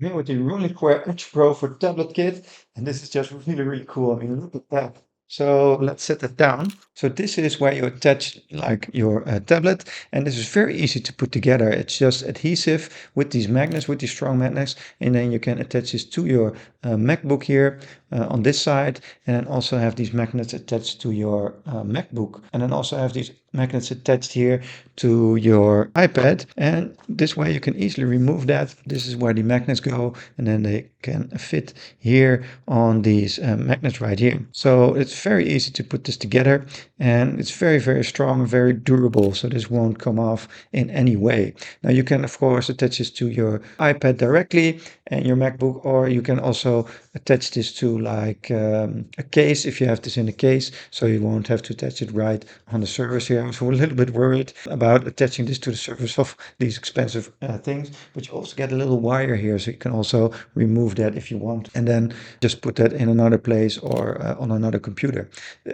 Here with the Rolling Square Edge Pro for tablet kit, and this is just really, really cool. I mean, look at that. So let's set that down. So this is where you attach like your tablet, and this is very easy to put together. It's just adhesive with these magnets, with these strong magnets, and then you can attach this to your MacBook here on this side, and then also have these magnets attached to your MacBook, and then also have these magnets attached here to your iPad, and this way you can easily remove that. This is where the magnets go, and then they can fit here on these magnets right here. So it's very easy to put this together, and it's very, very strong and very durable, so this won't come off in any way. Now you can of course attach this to your iPad directly and your MacBook, or you can also attach this to like a case if you have this in a case, so you won't have to attach it right on the surface here. I was a little bit worried about attaching this to the surface of these expensive things, but you also get a little wire here, so you can also remove that if you want, and then just put that in another place or on another computer.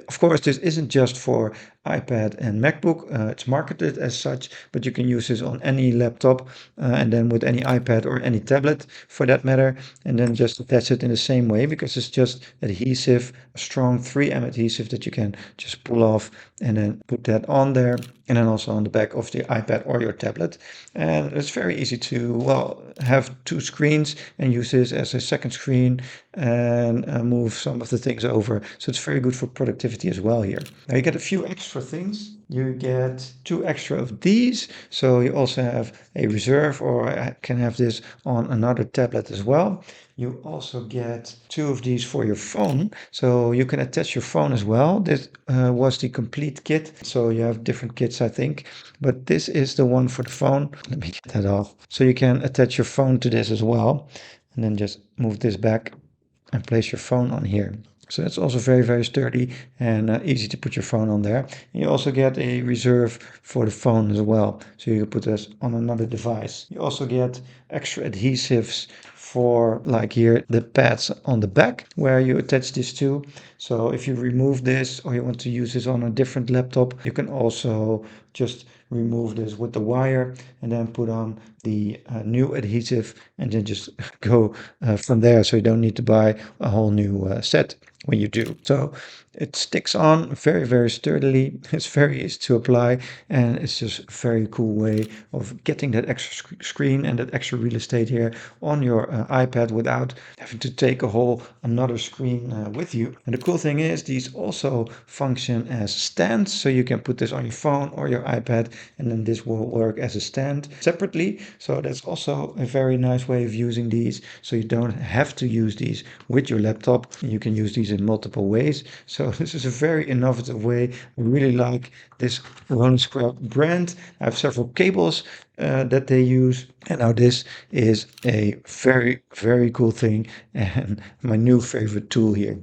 Of course, this isn't just for iPad and MacBook. It's marketed as such, but you can use this on any laptop and then with any iPad or any tablet for that matter, and then just attach it in the same way because it's just adhesive, a strong 3M adhesive that you can just pull off and then put that on there, and then also on the back of the iPad or your tablet. And it's very easy to, well, have two screens and use this as a second screen and move some of the things over. So it's very good for productivity as well here. Now you get a few extra things. You get two extra of these. So you also have a reserve, or I can have this on another tablet as well. You also get two of these for your phone, so you can attach your phone as well. This was the complete kit, so you have different kits, I think, but this is the one for the phone. Let me get that off. So you can attach your phone to this as well, and then just move this back and place your phone on here. So that's also very, very sturdy and easy to put your phone on there. And you also get a reserve for the phone as well. So you can put this on another device. You also get extra adhesives for like here, the pads on the back where you attach this to. So if you remove this or you want to use this on a different laptop, you can also just remove this with the wire and then put on the new adhesive and then just go from there. So you don't need to buy a whole new set when you do. So it sticks on very, very sturdily. It's very easy to apply, and it's just a very cool way of getting that extra screen and that extra real estate here on your iPad without having to take a whole another screen with you. And the cool thing is these also function as stands, so you can put this on your phone or your iPad, and then this will work as a stand separately. So that's also a very nice way of using these, so you don't have to use these with your laptop. You can use these in multiple ways. So this is a very innovative way. I really like this Rolling Square brand. I have several cables that they use, and now this is a very, very cool thing and my new favorite tool here.